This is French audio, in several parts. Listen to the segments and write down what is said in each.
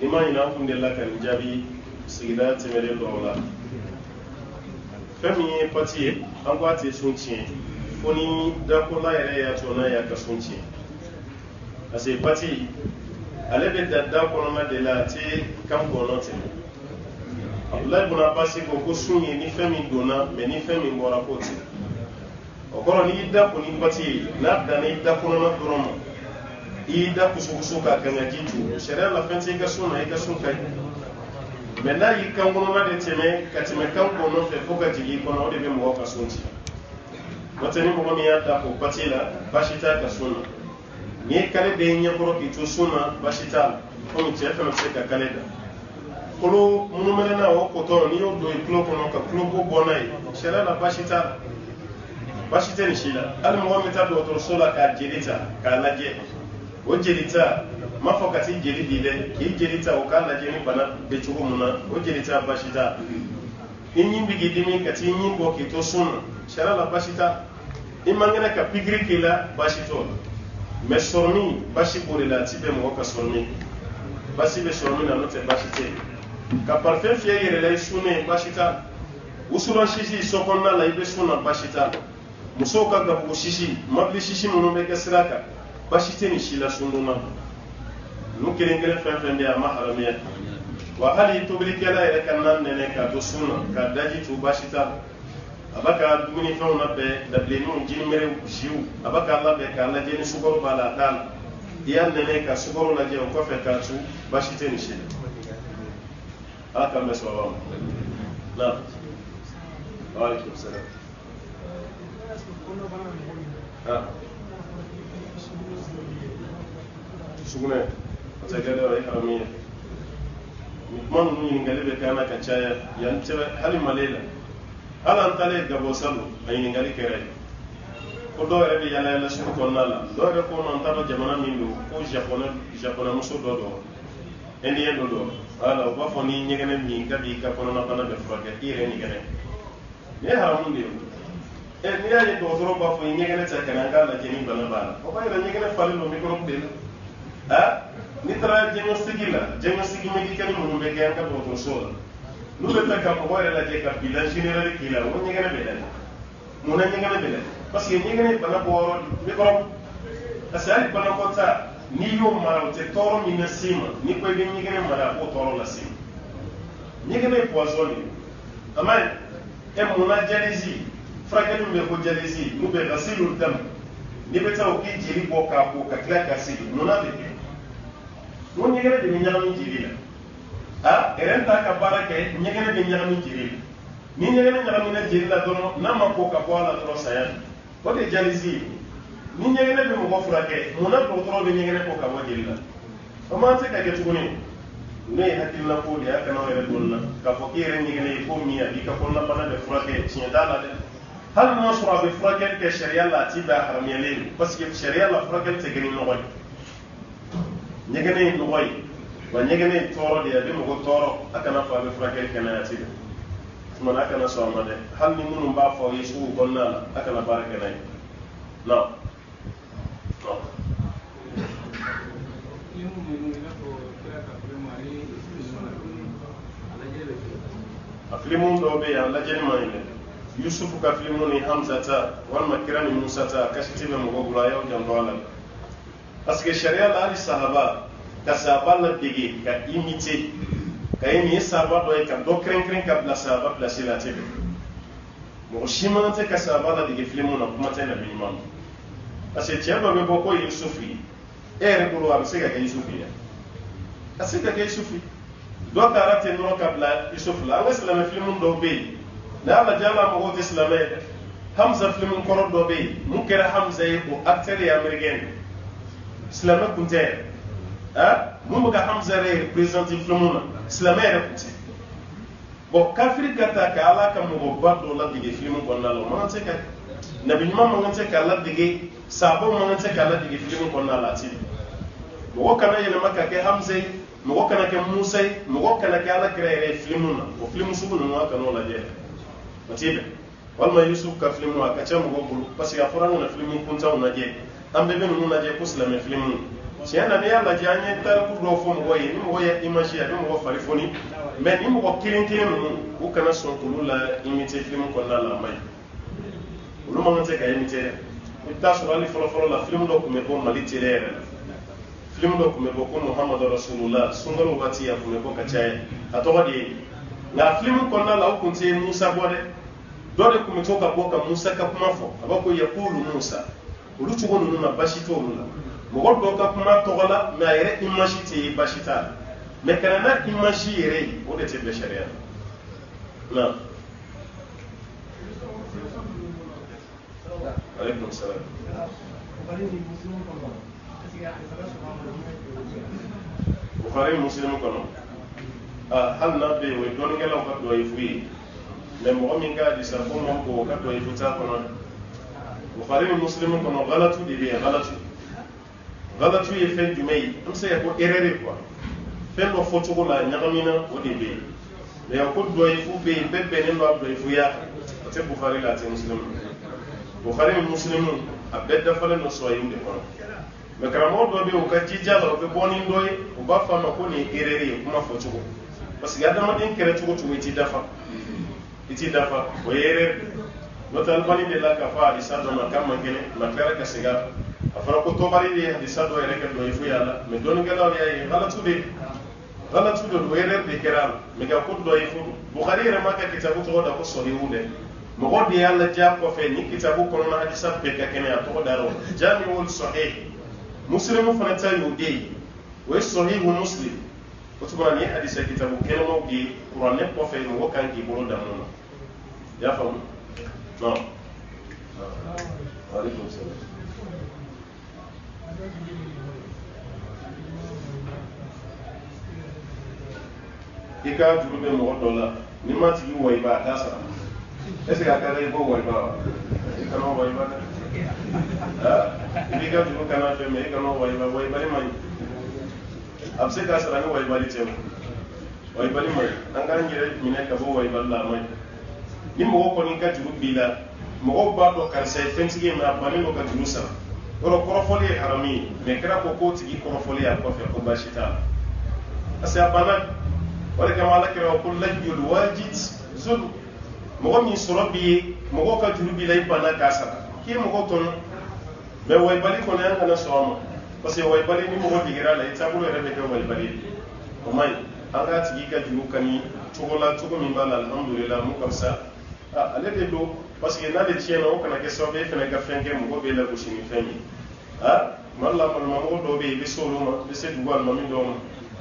ima ina kunde la kan jabi sigida temere do la fami pati an kwate sunci foni da kula ya tona ya ka sunci ase pati alebe da kono na de la ti kam kono te Abdullah ibn Abbas ko sunni ni fami dona me ni fami ngora poti okoro ni da ko ni pati na da ni da kono na doromo ida kusukusu ka kanga jitu sharia la fense ka sunna ka sun kai mena yi kan gono na de teme ka teme kan kono fe foka jigi kono de be mo ka sunci watani mo mi ya da ko patila bashita ka sunna ni kale de nya koro ki to sunna bashita ko mi che fa se ka kale da kolo mun mena na o ko to ni o do iklo kono ka klo bo bonai sharia la bashita ni shila al mo mi ta do to sola ka jirita ka laje o jelita ma fo kati jeli dile ki jelita o kala jeni bana be chugo muna o jelita bashita inyi bigi dimi kati inyi bo ki to sunna shara la bashita imangena ka pigri kila bashito me sormi bashi bore la tibe mo ka sormi bashi be sormi na note bashite ka parfait fiye yere la sunne bashita usura shishi sokonna la ibe sunna bashita muso ka gabu shishi mabli shishi mo be kasraka bashite ni shila sunduma nukirin gele fen be ama haramiya wa hali tubli kala ere kannan nene ka to sunna ka daji tu bashita abaka dumini fauna be dablenu jini mere jiu abaka Allah be ka Allah jeni sugoro bala dal diyan nene ka sugoro la je ko fe ka tu bashite ni shila aka meso na wa alaikum salam sugune tagale wa haramiya man mun ngale be kana ka chaya yan tebe hali malela ala antale gabo salu ay ngali kere ko do rebe yala la su ko nala do re ko non taba jamana min do ko japonais muso do indien do ala ba foni nyegene mi gabi ka kono na bana be froge ire ni gene ne haramun de ni ya ni do toro ba fo nyegene ta kana ngala jeni bana bana o ba ira nyegene fali no mikro be ni tra diagnostic médical mo be kan ka to so lu be ta ka ko la je ka bilan général kila o nyegene be la mo na nyegene be la parce que nyegene bana boro mikro asali bana ko ta ni yo mara te toro mi na sima ni ko be nyegene mara ko toro la sima nyegene poisonné amay mo na jalousie frakalu be ko jalousie mu be ghasilul dam ni be taw ki jiri bo ka ko ka kla ka si mo na be mo nyegene de nyagami jiri la erenta ka barake nyegene de nyagami jiri ni nyegene nyagami na jiri la dono na ma ko ka ko ala tro sayan o de jalousie ni nyegene be mo frake mo na ko tro be nyegene ko ka mo jiri la o ma te ka ke tuguni ne hakil na ko ya kana wala donna ka fo kire nyegene ko mi ya di ka ko na bana de frake tinya dala de hal nasra bi frake ke sharia la tiba haramiyale parce que sharia la frake te gani no nyegene no way wa nyegene toro de be mo toro akana fa be frake kana ya tiba man akana so amade hal ni munum ba fo yesu gonna akana baraka nay no aflimun do be ya lajeni mayne yusuf ka flimuni hamzata wal makirani musata kashitibe mo gula yaw jando ala parce que sharia la ali sahaba ka sahaba la digi ka imiter ka yemi sahaba do ka do kren ka bla sahaba bla silate mo shimante ka sahaba la digi flimuna kuma tana bi imam parce que tiaba be boko yusufi ere ko wa se ka yusufi ya asika ka yusufi do karate no ka bla yusuf la wa salama flimun do be la la jama mo wote islamé hamza flimun koro do be mu kera hamza ko acteur ya américain islamé kunte mu ga hamza re représenter flimun islamé re kunte bo kafiri kata ka ala ka mo baddo la dige flimun ko nalo mo ngate ka nabi nyuma mo ngate ka la dige sabo mo ngate ka la dige flimun ko nala ti mo kana yele makka ke hamza mo kana ke musa mo kana ke ala créer flimun o flimun subu no ka no la je matibe walma yusuf ka flimu akacha mo bulu parce que afora na flimu kunta unaje ambe be no naje ko islam flimu tiɲɛ ne y'a lajɛ an ye tariku dɔw fɔ mɔgɔ ye ni mɔgɔ ye image a bɛ mɔgɔ fari foni mais ni mɔgɔ kelen kelen ninnu u kana sɔn k'olu la imiter film kɔnɔna la a man ɲi olu man kan tɛ ka imiter dɛ i bɛ taa sɔrɔ hali fɔlɔfɔlɔ la film dɔ tun bɛ bɔ Mali télé yɛrɛ la film dɔ tun bɛ bɔ ko Muhamadu Rasulullah sunkalo waati a tun bɛ bɔ ka caya a tɔgɔ de ye nka film kɔnɔna la o tun tɛ Musa bɔ dɛ dɔ de tun bɛ to ka bɔ ka Musa ka kuma fɔ a b'a ko yakulu Musa olu cogo ninnu na basi t'olu la mɔgɔ dɔw ka kuma tɔgɔ la mais a yɛrɛ image tɛ ye basi t'a la mais kana n'a image yɛrɛ ye o de tɛ bɛn sariya la na aleykum salaam Bukhari Muslim kɔnɔ hali n'a bɛ yen o ye dɔnnikɛlaw ka dɔyifu ye mais mɔgɔ min ka hadisa fɔ mɔgɔ ko o ka dɔyifu t'a kɔnɔ Bukhari Muslim kɔnɔ galatu de bɛ yen galatu ye fɛn jumɛn ye an bɛ se ka ko erreur ye quoi fɛn dɔ fɔcogo la ɲagamina o de bɛ yen mais ko dɔyifu bɛ yen bɛɛ bɛnnen don a dɔyifuya o tɛ Bukhari la a tɛ Muslim Bukhari Muslim a bɛɛ dafalen don sɔhiw de kɔnɔ mais karamɔgɔ dɔ bɛ yen o ka jija la o bɛ bɔ ni dɔ ye o b'a fɔ a ma ko nin ye erreur ye kuma fɔcogo parce que adamaden kɛra cogo cogo i t'i dafa o ye erreur n'o tɛ Albani de la k'a fɔ hadisa dɔ ma k'a man kɛnɛ ma tilara ka segin a fɔra ko tɔbari de ye hadisa dɔ yɛrɛ kɛ dɔyifu y'a la mais dɔnnikɛlaw y'a ye galatu de o erreur de kɛra a la mais ka ko dɔyifu Bukhari yɛrɛ ma kɛ kitabu tɔgɔ da ko sɔhihu dɛ mɔgɔ de y'a lajɛ a kɔfɛ ni kitabu kɔnɔna hadisa bɛɛ ka kɛnɛ a tɔgɔ da la Jamiul Sahih Muslim fana ta y'o de ye o ye Sahihu Muslim o tuma ni hadisa kitabu kɛnɛmaw de ye kuranɛ kɔfɛ mɔgɔ kan k'i bolo da mun na i y'a faamu non aleykum salaam i ka juru bɛ mɔgɔ dɔ la ni ma tigi wayiba a t'a sara est ce que a ka d'i ko wayiba wa i kana wayiba dɛ i b'i ka juru kana fɛn mais i kana wayibali man ɲi a bɛ se k'a sara ni wayibali tɛ o wayibali man ɲi an k'an yɛrɛ minɛ ka bɔ wayibali la a man ɲi ni mɔgɔ kɔni ka juru b'i la mɔgɔw b'a dɔn karisa ye fɛntigi ye mais a bannen don ka juru sara yɔrɔ kɔrɔfɔli ye haramu ye mais kira ko k'o tigi kɔrɔfɔli a kɔfɛ ko baasi t'a la parce que a banna o de kama Alakira ko lajjul wajid zulm mɔgɔ min sɔrɔ b'i ye mɔgɔw ka juru b'i la i banna k'a sara k'i ye mɔgɔw tɔɲɔ mais wayibali kɔni an kana sɔn a ma parce que wayibali ni mɔgɔ digir'a la i taabolo yɛrɛ bɛ kɛ wayibali ye o man ɲi an k'a tigi ka juru kani cogo la cogo min b'a la alhamdulillah mun ka fisa ale de don parce que n'ale tiɲɛna o kana kɛ sababu ye fana ka fɛn kɛ mɔgɔ b'e lagosi ni fɛn ye tuma dɔ la malimamɔgɔ dɔw bɛ yen i bɛ se olu ma i bɛ se dugu alimami dɔw ma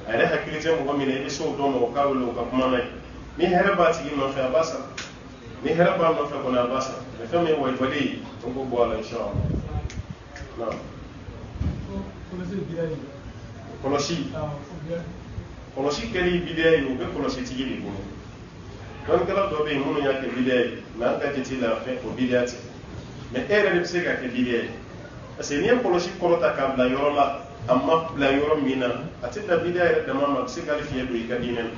a yɛrɛ hakili tɛ mɔgɔ min na i bɛ se o dɔw ma o k'a wele o ka kuma n'a ye ni hɛrɛ b'a tigi nɔfɛ a b'a sara ni hɛrɛ b'a nɔfɛ kɔni a b'a sara mais fɛn min ye wayibali ye o k'o bɔ a la inshallah kɔlɔsi kɛli bidiya ye o bɛ kɔlɔsi tigi de bolo dɔnnikɛla dɔ bɛ yen minnu y'a kɛ bidiya ye mais an ka jate la fɛn o bidiya tɛ mais e yɛrɛ de bɛ se k'a kɛ bidiya ye parce que n'i ye kɔlɔsi kɔrɔta k'a bila yɔrɔ la a ma bila yɔrɔ min na a tɛ da bidiya yɛrɛ dama ma a bɛ se k'ale fiɲɛ don i ka diinɛ na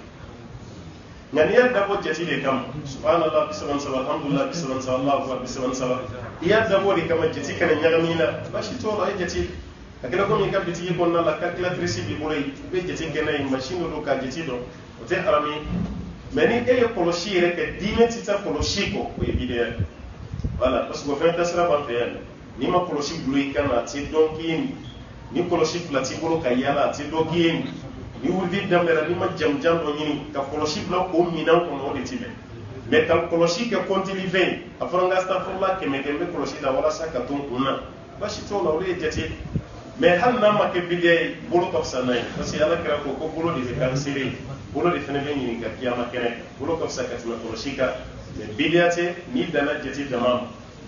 nka n'i y'a dabɔ jate de kama subhanallah 37 alhamdulillah 37 Allahu akbar 37 i y'a dabɔ de kama jate kana ɲagami i la baasi t'o la a ye jate a kɛra komi i ka bitigi kɔnɔna la calculatrice b'i bolo yen i bɛ jate kɛ n'a ye machine dɔ don k'a jate dɔn o tɛ haramu ye mais ni e ye kɔlɔsi yɛrɛ kɛ diinɛ tɛ taa kɔlɔsi kɔ o ye bidiya ye voilà parce que o fɛnɛ taasira b'an fɛ yan n'i ma kɔlɔsi gulo i kan na a tɛ dɔn k'i ye nin ni kɔlɔsi fila t'i bolo ka yaala a tɛ dɔn k'i ye nin ni wurudi daminɛra n'i ma jamujan dɔ ɲini ka kɔlɔsi bila o minɛn kɔnɔ o de t'i bɛn mais ka kɔlɔsi kɛ kɔntili fɛn a fɔra n ka astafurula kɛmɛ kɛ n bɛ kɔlɔsi la walasa ka to n kun na baasi t'o la o de ye jate mais hali n'a ma kɛ bidiya ye bolo ka fisa n'a ye parce que Alakira ko ko bolo de bɛ kari seere bolo de fana bɛ ɲini ka kiyama kɛnɛ bolo ka fisa ka tɛmɛ kɔlɔsi kan mais bidiya tɛ n'i danna jate dama ma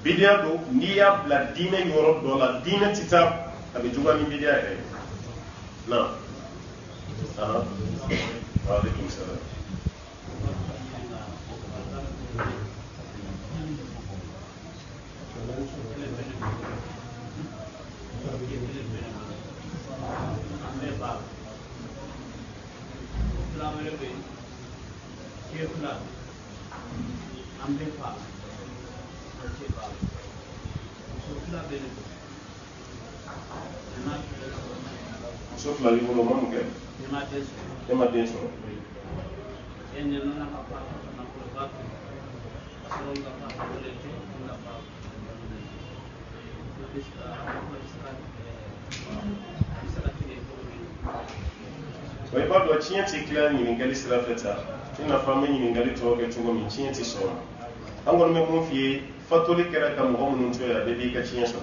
bidiya don n'i y'a bila diinɛ yɔrɔ dɔ la diinɛ tɛ taa a bɛ juguya ni bidiya yɛrɛ ye na waaleykum salaam sauf la livre au monde que et ma bien sûr oui pas doit tiens ti clair ni ngali sera fait ça ina femme ni ngali to ke tungo mi tiens ti so angol me mon fie fatoli kera kam mo mun to ya be ka tiens so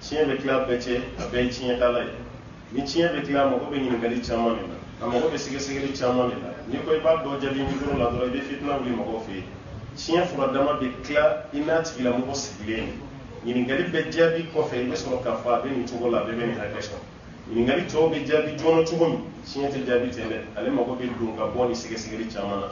tiens be clair be che be tiens talai ni tiens be clair mo ko be ni ngali chama ni na mo ko be sige sige chama ni na ni ko ba do jabi ni do la do be fitna wuli mo ko fi tiens fura dama be clair ina ti la mo ko sigile ni ngali be jabi ko fe be so ka fa be ni tungo la be ni hakesho ni ngali to be jabi jono tungo mi tiens te jabi tele ale mo ko be dun ka boni sige sige chama na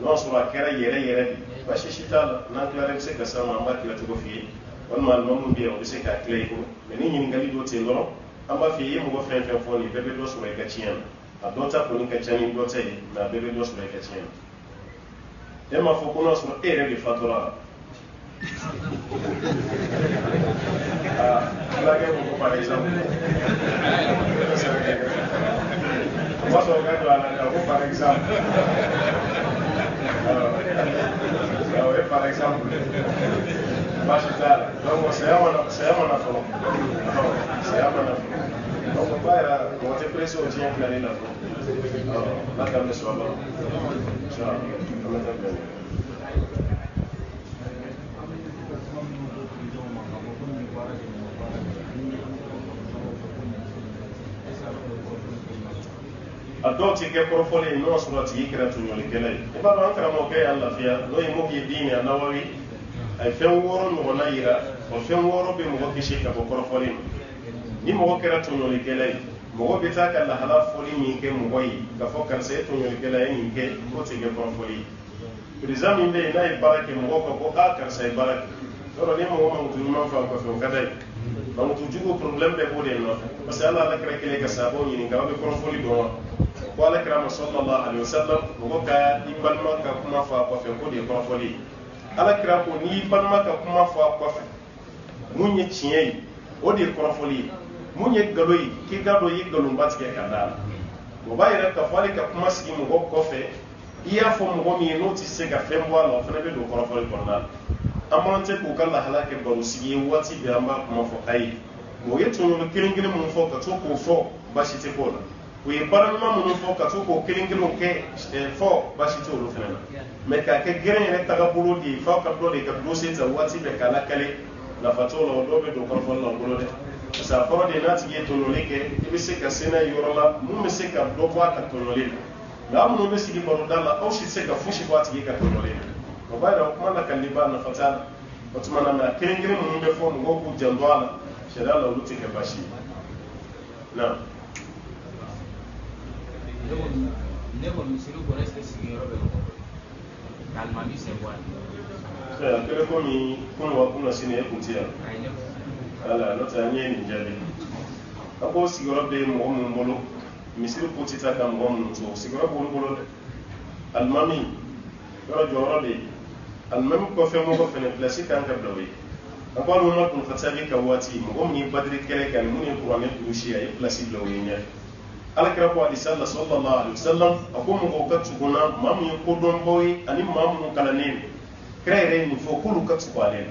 no sura kera yere bi ba shishita na clare se ka sama amba kila to fi on mal mamun bi o se ka clay ko ni ni ngali do te loro amba fi yi mo fen fen foni bebe do sura ka chien a dota ko ni ka chani do te na bebe do sura ka chien e ma fo ko no sura ere di fatura la que ko par exemple moi so ga do ala ko par exemple par exemple Bashitala, donc c'est un affaire. Donc pas on te presse au tien clair là. La table soit là. Ça, on va t'appeler. adoti ke porofole no surati ikratu nyoli kelay e ba do ankara mo kay Allah fiya no e mo bi dini anawawi ay fen woro no na yira o fen woro be mo ko shi ka porofole ni mo kera to nyoli kelay mo be ta kala hala foli ni ke mo yi ka fo kan se to nyoli kelay ni ke ko te ke porofole prizami be na e barake mo ko akar sai barake to ni mo mo tu ma fa ko fe kadai ba mo tu jugo problem be ko de no parce que Allah la kra kele ka sabo ni ga be porofole do wala kirama sallallahu alaihi wasallam mo ka ibalma ka kuma fa ko fe ko de ko foli ala kira ko ni ibalma ka kuma fa ko fe munye chiye o de ko foli munye galoyi ki gado yi galo mbatike kadala mo bayira ka fali ka kuma sigi mo ko fe iya fo mo mi no ti se ka fembo ala fa be do ko foli ko dal amante ko kala halake baru sigi wati be amba kuma fo kai mo yeto no kilingile mo fo ka to ko fo bashite ko la we baranma mun fo ka to ko kilingilo ke fo bashite olu fena me ka ke gren ne taga bulu di fo ka do de ka do se ta wati be kala kale la fatola do be do ko fo la bulu de sa fo de nati ge to no leke ibe se ka sena yorola mu me se ka do ba ka to no le la mu be sigi baru dalla o shi se ka fushi wati ge ka to no le o ba da kuma na kaliba na fatala o tuma na kilingilo mun be fo mo ko jandwala shada la luti ke bashi na Nebo misiru ko reste sigiro be ko kalma mi se wa kele ko mi kun wa kun sine kuntia ala no ta nye ni jabe ako sigiro be mo mo mbolo misiru ko tita kam mo mo to sigiro bo bolo almami yo joro be almami ko fe mo ko fe ne place kan ka dawe ako no ma kun fatsabi ka wati mo ni badri kele kan mo ni ko ne dushi ay place dawe nya ala kira ko hadisa Allah sallallahu alaihi wasallam akomo ko katu gona mamu ko don boy ani mamu kala ne krere ni fo kulu katu ko ale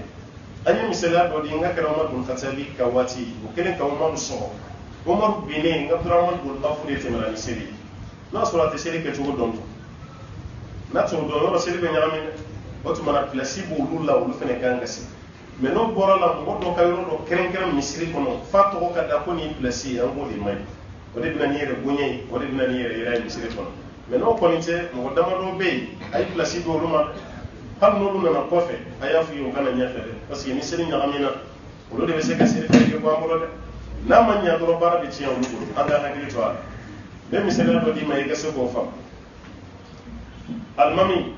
ani misala do di ngakara ma dun khatabi kawati ko kelen ka umar so umar bine ngabdurrahman bul afuri temara ni seri na surati seri ke tugo don na to do no seri be nyame otu mana placebo lula ulu fene kangasi mais no bora la mo do kayro do keren keren misiri kono fa to ko kada ko ni placebo an go di mai wode dina ni yere bunye wode dina ni yere ira misiri kono mais no konite mo dama do be ay placebo luma ham no duna na kofe aya fu yo kana nyafere parce que ni seri nyaamina wolo de se ka seri fe ko amolo de na man nya do bara bi ci yaw lu anda hakili to ala be misiri do di mai gaso ko fam almami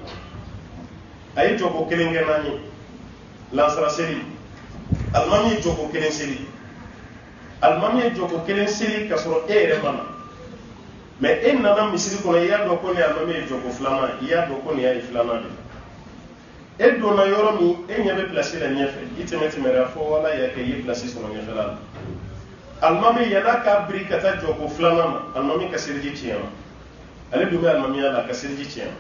ay to ko kelenge nani lansara seri almami to ko kelen seri almami to ko kelen seri ka soro ere mana mais en nana misiri ko ya do ko ne almami to ko flama ya do ko ne ya flama de e do na yoro mi e nyabe place la nyefe itemete mera fo wala ya ke yi place so nyefe la almami yana ka biri ka taa jɔ ko filanan na almami ka seliji tiɲɛ na ale dun bɛ alimamiya la ka seliji tiɲɛ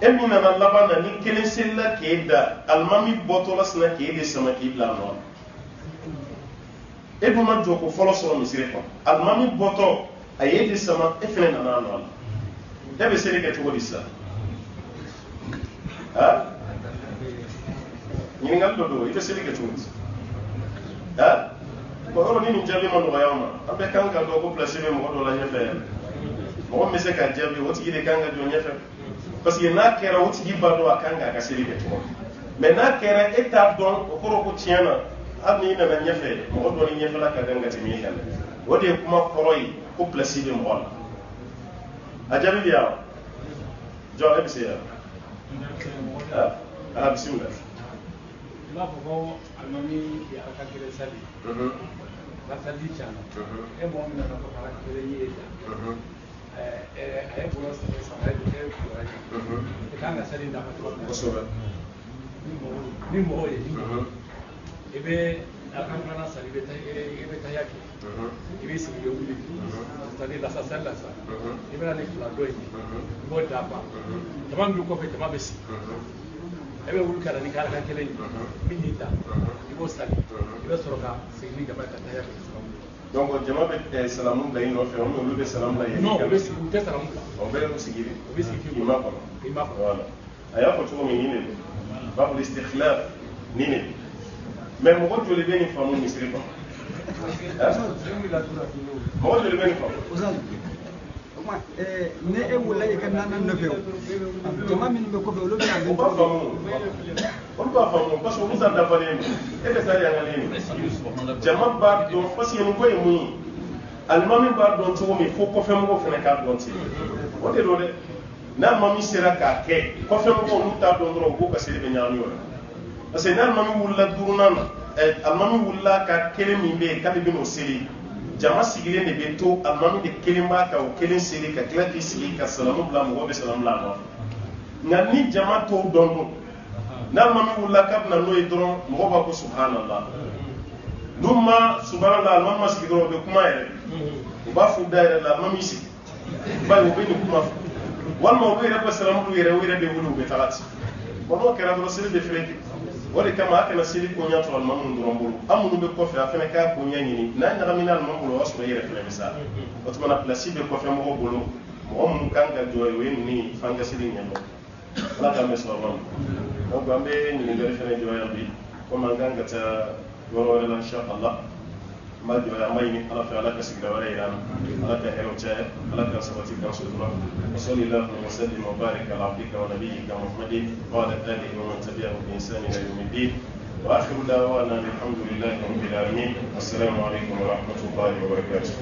e min nana laban na ni kelen selila k'e da alimami bɔtɔla sina k'e de sama k'i bila a nɔ la e dun ma jɔ ko fɔlɔ sɔrɔ misiri kɔnɔ alimami bɔtɔ a ye de sama e fɛnɛ nana a nɔ la e bɛ seli kɛ cogo di sisan ɲininkali dɔ don i bɛ seli kɛ cogo di bon yɔrɔ ni nin jaabi ma nɔgɔya an ma an bɛɛ kan ka dɔn ko place bɛ mɔgɔ dɔ la ɲɛfɛ yan mɔgɔ min bɛ se ka jaabi o tigi de kan ka jɔ ɲɛfɛ parce que n'a kɛra o tigi b'a dɔn a kan k'a ka seli kɛ cogo mais n'a kɛra e t'a dɔn o kɔrɔ ko tiɲɛ na hali n'i nana ɲɛfɛ mɔgɔ dɔ ni ɲɛfɛla ka kan ka tɛmɛ e kan o de ye kuma kɔrɔ ye ko place bɛ mɔgɔ la a jaabi bɛ yan jɔ e bɛ se yan bisimila. I b'a fɔ ko alimami ye ala ka kelen sali ka sali tiɲɛna e mɔgɔ min nana fɔ ala ka kelen ye a ye bolo sama e bɛ kura ye i kan ka sali dafa cogo min na ni mɔgɔ ye i bɛ ala ka filanan sali i bɛ taa yaki i bɛ sigi i bɛ wuli c'est-à-dire lasa sali lasa i bɛ na ni fila dɔ ye i b'o dafa jama min bɛ kɔfɛ jama bɛ sigi e bɛ wuli ka na ni ala ka kelen ye min y'i ta i b'o sali i bɛ sɔrɔ ka segin ni jama ka taa yaki donc jama bɛ salamu bila i nɔfɛ olu bɛ salamu bila non u bɛ sigi u tɛ salamu bila o bɛ sigi de u bɛ sigi i ma kɔnɔ i ma kɔnɔ voilà a y'a fɔ cogo min nin de don babul istikhlaf nin de don mais mɔgɔ joli bɛ nin faamu misiri kɔnɔ mɔgɔ joli bɛ nin faamu ne e wulila i ka naani nɔfɛ o jama minnu bɛ kɔfɛ olu bɛ na olu b'a faamu parce que olu ta dafalen don e bɛ taa yangalen don jama b'a dɔn parce que nin ko ye mun ye alimami b'a dɔn cogo min fo kɔfɛmɔgɔw fana k'a dɔn ten o de don dɛ n'a mami sera k'a kɛ kɔfɛmɔgɔw n'u t'a dɔn dɔrɔn u b'u ka seli bɛ ɲagami o la parce que n'alimami wulila duurunan na alimami wulila ka kelen min bɛ yen k'ale bɛ n'o seli jama sigilen de bɛ to alimami de kelen b'a kan o kelen seli ka tila k'i sigi ka salamu bila mɔgɔ bɛ salamu bila a nɔfɛ nka ni jama t'o dɔn dun n'alimami wulila k'a bɛna n'o ye dɔrɔn mɔgɔ b'a ko subhanallah n'u ma subhanallah alimami ma sigi dɔrɔn o bɛ kuma yɛrɛ u b'a fɔ da yɛrɛ la alimami sigi ba ye u bɛ nin kuma fɔ walima olu yɛrɛ bɛ salamu yɛrɛ u yɛrɛ bɛ wuli u bɛ taga ten bon n'o kɛra dɔrɔn seli bɛ fɛrɛ kɛ o de kama a kana seli koɲa to alimami dɔrɔn bolo an minnu bɛ kɔfɛ a fana k'a koɲa ɲini n'a ɲagamina alimami bolo o y'a sɔrɔ i yɛrɛ fana bɛ sa o tuma na pilasi bɛ kɔfɛ mɔgɔw bolo mɔgɔ minnu kan ka jɔ o ye ninnu ye f'an ka seli ɲɛdɔn ala k'an bɛ sɔrɔ ma donc an bɛ ɲininkali fana jɔ yan bi komi an kan ka taa yɔrɔ wɛrɛ la inshallah an b'a jɔ yan an b'a ɲini ala fɛ ala ka sigida wɛrɛ yira an na ala ka hɛrɛw caya ala ka sabati kan sutura وصلى الله وسلم وبارك على عبدك ونبيك محمد وعلى اله ومن تبعهم بإحسان الى يوم الدين واخر دعوانا الحمد لله رب العالمين والسلام عليكم ورحمه الله وبركاته